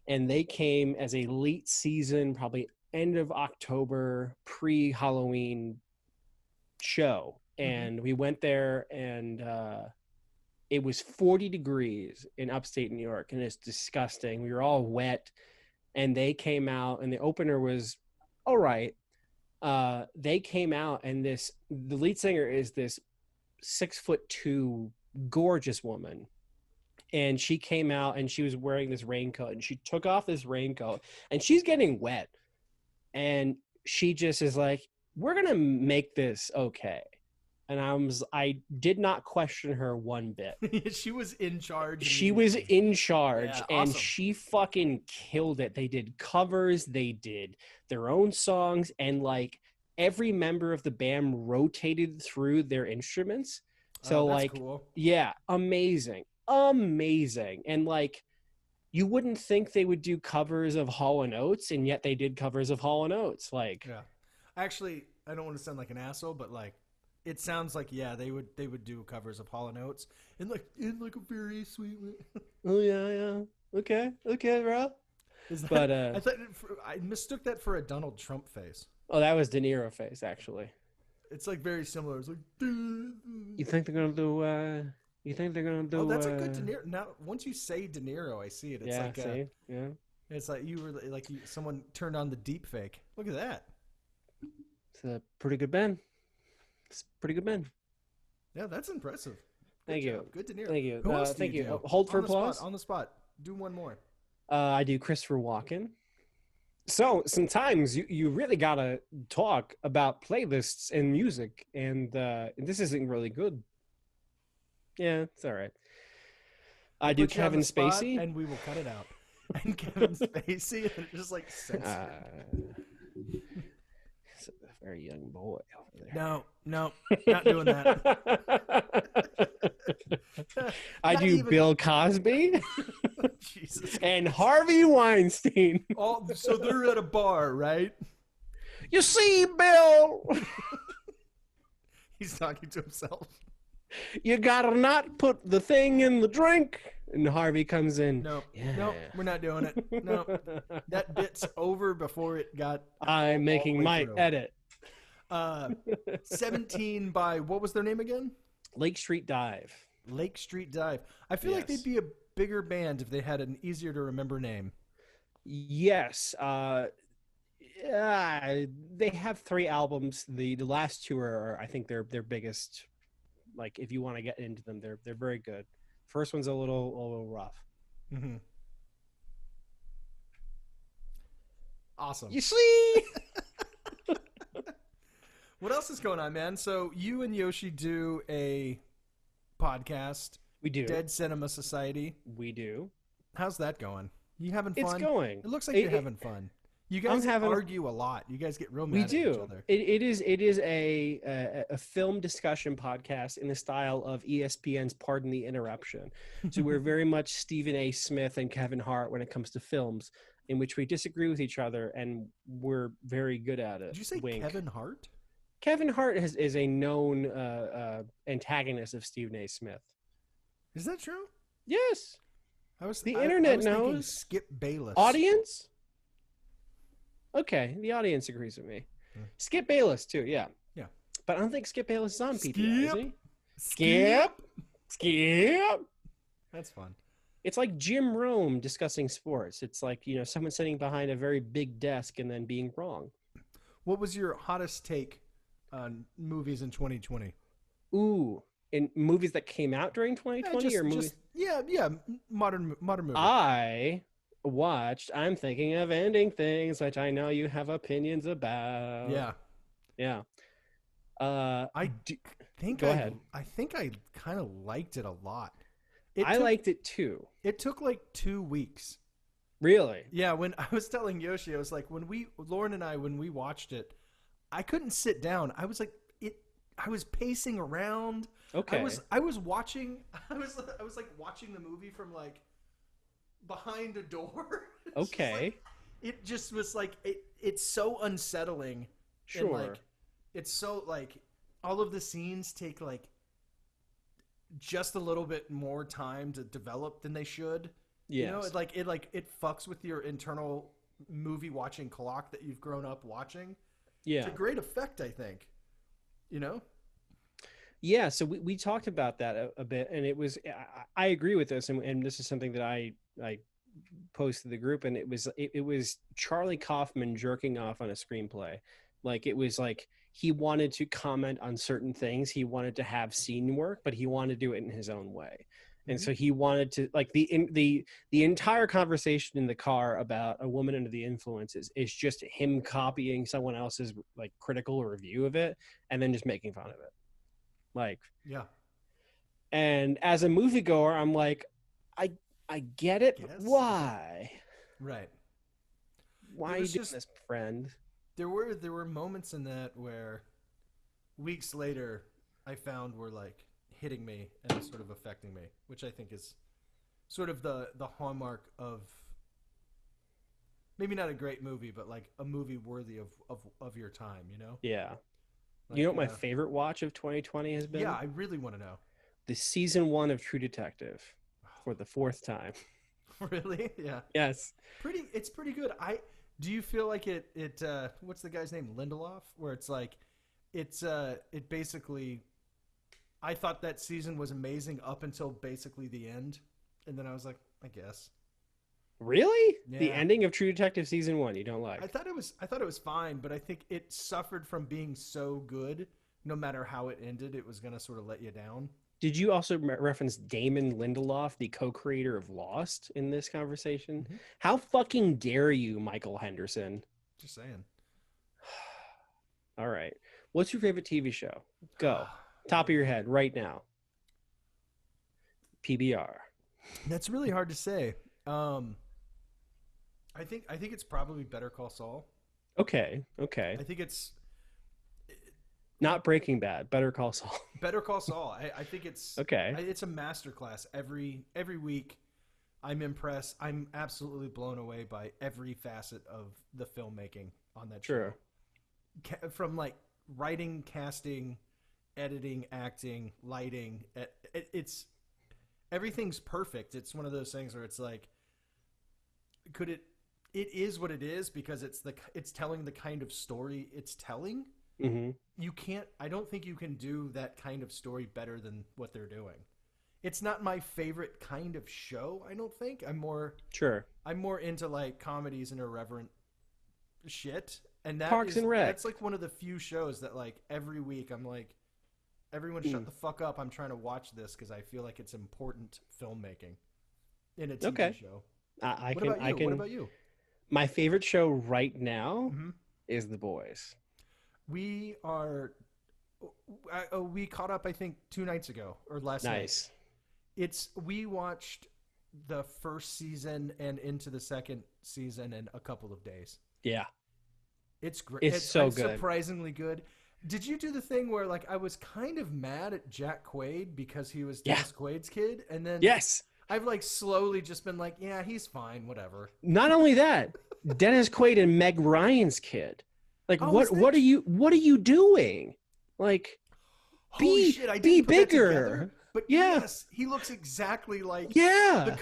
And they came as a late season, probably end of October, pre-Halloween show. And we went there, and it was 40 degrees in upstate New York, and it's disgusting. We were all wet. And they came out, and the opener was all right. They came out, and the lead singer is this 6'2" gorgeous woman. And she came out, and she was wearing this raincoat, and she took off this raincoat, and she's getting wet. And she just is like, we're going to make this okay. And I did not question her one bit. She was in charge. She was in charge, yeah, and awesome. She fucking killed it. They did covers, they did their own songs, and like every member of the band rotated through their instruments. So that's like, cool. Yeah, amazing. And like, you wouldn't think they would do covers of Hall & Oates, and yet they did covers of Hall & Oates. Like, yeah, actually, I don't want to sound like an asshole, but like, it sounds like they would do covers of Hall & Oates in like a very sweet way. Oh yeah, okay, bro. I mistook that for a Donald Trump face. Oh, that was De Niro face, actually. It's like very similar. It's like. You think they're gonna do? You think they're gonna do? Oh, that's a good De Niro. Now, once you say De Niro, I see it. It's yeah. like See. Yeah. it's like you were like someone turned on the deep fake. Look at that. It's a pretty good Ben. It's pretty good Ben. Yeah, that's impressive. Good Thank job. you. Good De Niro. Thank you. Who else do Thank you. do? Hold for On the applause. spot, on the spot. Do one more. I do Christopher Walken. So sometimes you really gotta talk about playlists and music, and this isn't really good. Yeah, it's all right. I do Put you on Kevin the spot, Spacey. and we will cut it out. And Kevin Spacey, and just like censor. He's a very young boy over there. No, not doing that. I Not do even- Bill Cosby Jesus. and Harvey Weinstein. So they're at a bar, right? You see, Bill, He's talking to himself. you gotta not put the thing in the drink. And Harvey comes in. No, Yeah. no, we're not doing it. No, that bit's over before it got. I'm making way my through. edit. 17 by what was their name again? Lake Street Dive. Lake Street Dive. I feel like Yes. they'd be a bigger band if they had an easier to remember name. Yes. They have 3 albums. The last 2 are I think their biggest. Like if you want to get into them, they're very good. First one's a little rough. Mm-hmm. Awesome. You see? What else is going on, man? So you and Yoshi do a podcast, We do. Dead Cinema Society. We do. How's that going? You having fun? It's going. It looks like you're having fun. You guys having- argue a lot. You guys get real mad We at each do. other. It is a film discussion podcast in the style of ESPN's Pardon the Interruption. So we're very much Stephen A. Smith and Kevin Hart when it comes to films, in which we disagree with each other, and we're very good at it. Did you say Wink. Kevin Hart? Kevin Hart is a known antagonist of Stephen A. Smith. Is that true? Yes. The internet thinking knows. Skip Bayless. Audience? Okay, the audience agrees with me. Hmm. Skip Bayless, too, yeah. Yeah. But I don't think Skip Bayless is on PBI, is he? Skip. Skip. That's fun. It's like Jim Rome discussing sports. It's like, someone sitting behind a very big desk and then being wrong. What was your hottest take on movies in 2020? Ooh, in movies that came out during 2020 or movies? Modern movie. I watched I'm Thinking of Ending Things, which I know you have opinions about. Yeah. I think Go ahead. I think I kind of liked it a lot. I liked it too. It took like 2 weeks. Really? Yeah, when I was telling Yoshi, I was like, Lauren and I, when we watched it, I couldn't sit down. I was like, I was pacing around. Okay. I was watching. I was like watching the movie from like behind a door. It just was like it's so unsettling. Sure. And like it's so like all of the scenes take like just a little bit more time to develop than they should. Yes. It fucks with your internal movie watching clock that you've grown up watching. Yeah. To great effect, I think. Yeah, so we talked about that a bit, and it was I agree with this, and this is something that I posted to the group, and it was Charlie Kaufman jerking off on a screenplay. Like it was like he wanted to comment on certain things, he wanted to have scene work, but he wanted to do it in his own way. And so he wanted to like the entire conversation in the car about a woman under the influences is just him copying someone else's like critical review of it and then just making fun of it. Like, yeah. And as a moviegoer, I'm like, I get it. But why? Right. Why are you doing this, friend? There were moments in that where weeks later I found were like hitting me and sort of affecting me, which I think is sort of the hallmark of maybe not a great movie, but like a movie worthy of your time, Yeah. Like, you know what my favorite watch of 2020 has been? Yeah, I really want to know. The season 1 of True Detective for the 4th time. Really? Yeah. Yes. It's pretty good. Do you feel like it what's the guy's name? Lindelof, where it's like it basically, I thought that season was amazing up until basically the end, and then I was like, I guess. Really? The Yeah. ending of True Detective season 1 you don't like? I thought it was fine, but I think it suffered from being so good. No matter how it ended, it was gonna sort of let you down. Did you also reference Damon Lindelof, the co-creator of Lost, in this conversation? Mhm. How fucking dare you, Michael Henderson? Just saying. All right. What's your favorite TV show? Go. Top of your head right now. PBR. That's really hard to say. I think it's probably Better Call Saul. Okay. I think it's Not Breaking Bad. Better Call Saul. Better Call Saul. I think it's Okay. It's a masterclass every week. I'm impressed. I'm absolutely blown away by every facet of the filmmaking on that show. Sure. From like writing, casting, editing, acting, lighting. It's everything's perfect. It's one of those things where it's like, it is what it is because it's telling the kind of story it's telling. Mm-hmm. I don't think you can do that kind of story better than what they're doing. It's not my favorite kind of show, I don't think. I'm more into like comedies and irreverent shit. And Parks and Rec. That's like one of the few shows that like every week I'm like, everyone shut the fuck up. I'm trying to watch this because I feel like it's important filmmaking in a TV show. What about you? My favorite show right now Mm-hmm. is The Boys. We caught up, I think, 2 nights ago or last night. Nice. We watched the first season and into the second season in a couple of days. Yeah. It's great. It's so good. Surprisingly good. Did you do the thing where like I was kind of mad at Jack Quaid because he was Dennis Quaid's kid, and then Yes. I've like slowly just been like, yeah, he's fine, whatever. Not only that, Dennis Quaid and Meg Ryan's kid. Like what are you doing? Like Holy shit, I be didn't put that bigger. together. But yes, he looks exactly like like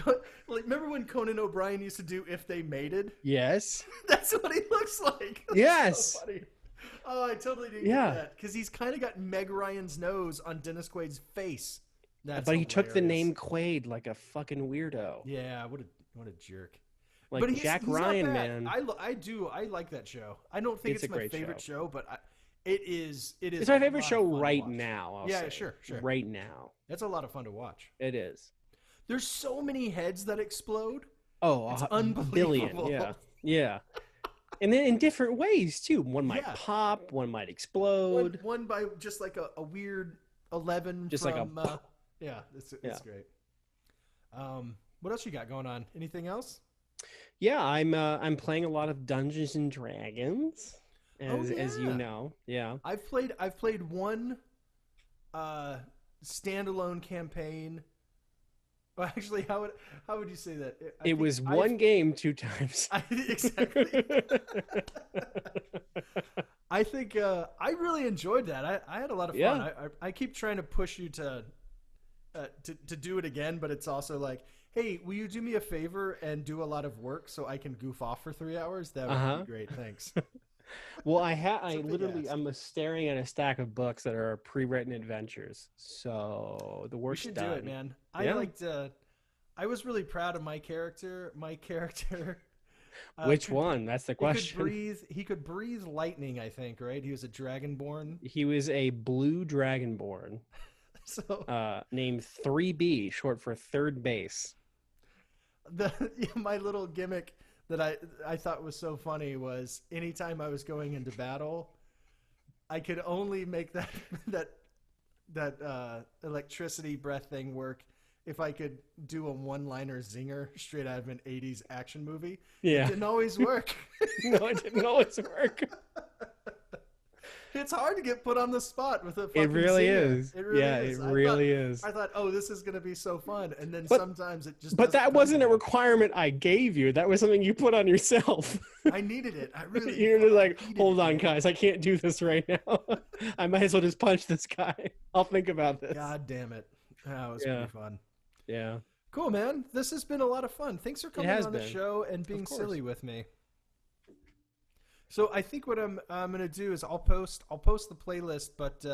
remember when Conan O'Brien used to do If They Mated? Yes. That's what he looks like. That's Yes. so funny. Oh, I totally didn't get that because he's kind of got Meg Ryan's nose on Dennis Quaid's face. That's but he took the hilarious. name Quaid like a fucking weirdo. Yeah, what a jerk. Like but Jack he's Ryan, not bad. man. I like that show. I don't think it's a my great favorite show, but it is. It's my favorite show right now. I'll say. Sure. Right now, It's a lot of fun to watch. it is. There's so many heads that explode. Oh, It's a unbelievable. billion. Yeah. And then in different ways too. One might pop, one might explode. One by just like a weird 11. Just from, like a. yeah, it's great. What else you got going on? Anything else? Yeah, I'm playing a lot of Dungeons and Dragons, as you know. Yeah. I've played one standalone campaign. Well, actually, how would you say that? It was one game 2 times. Exactly. I think I really enjoyed that. I had a lot of fun. Yeah. I keep trying to push you to do it again, but it's also like, hey, will you do me a favor and do a lot of work so I can goof off for 3 hours? That would be great. Thanks. Well, I'm staring at a stack of books that are pre-written adventures. So the work's done. You should do it, man. I was really proud of my character. Which one? That's the question. He could breathe lightning, I think, right? He was a dragonborn. He was a blue dragonborn. So named 3B, short for third base. My little gimmick that I thought was so funny was anytime I was going into battle, I could only make that electricity breath thing work if I could do a one-liner zinger straight out of an 80s action movie. Yeah. It didn't always work. No, it didn't always work. It's hard to get put on the spot with a fucking It really zinger. is. It really is. It really is. I thought, oh, this is going to be so fun. And then sometimes it just But that wasn't a requirement. requirement I gave you. That was something you put on yourself. I needed it. I really You're just like, needed hold it. on, guys. I can't do this right now. I might as well just punch this guy. I'll think about this. God damn it. That was pretty fun. Yeah. Cool, man. This has been a lot of fun. Thanks for coming on the been. show and being Of course. silly with me. So I think what I'm gonna do is I'll post the playlist, but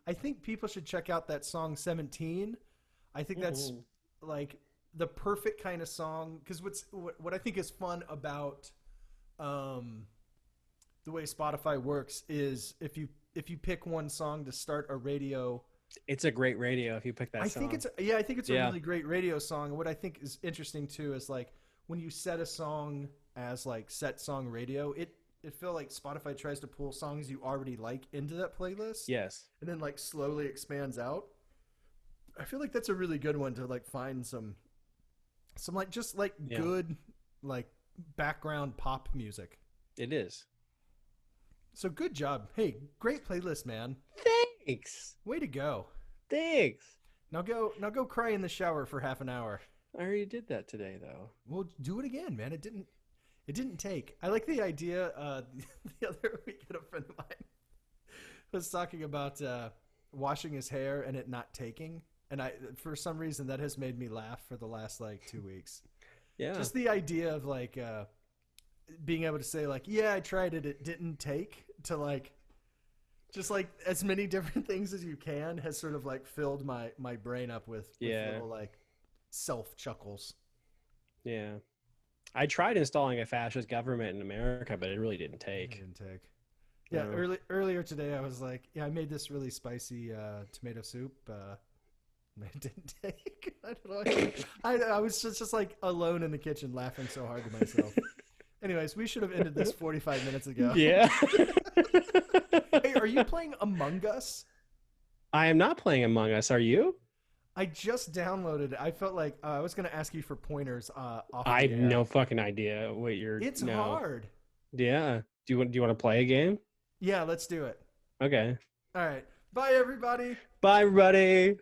I think people should check out that song 17. I think that's like the perfect kind of song because what I think is fun about the way Spotify works is if you pick one song to start a radio. It's a great radio if you pick that song. I think it's a really great radio song. And what I think is interesting too is like when you set a song as like set song radio, it feel like Spotify tries to pull songs you already like into that playlist. Yes. And then like slowly expands out. I feel like that's a really good one to like find some like just like good like background pop music. It is. So good job. Hey, great playlist, man. Thanks. Way to go. Thanks. Now go cry in the shower for half an hour. I already did that today though. Well, do it again, man. It didn't take. I like the idea the other week a friend of mine was talking about washing his hair and it not taking. And for some reason that has made me laugh for the last like 2 weeks. Yeah. Just the idea of like being able to say like, yeah, I tried it, it didn't take, to like just like as many different things as you can has sort of like filled my brain up with little like self chuckles. Yeah. I tried installing a fascist government in America, but it really didn't take. It didn't take. Yeah, No. Earlier today I was like, yeah, I made this really spicy tomato soup. It didn't take. I don't know. I was just like alone in the kitchen laughing so hard to myself. Anyways, we should have ended this 45 minutes ago. Yeah. Hey, are you playing Among Us? I am not playing Among Us. Are you? I just downloaded it. I felt like I was going to ask you for pointers. I have no fucking idea what you're. It's hard. Yeah. Do you want to play a game? Yeah, let's do it. Okay. All right. Bye, everybody. Bye, everybody.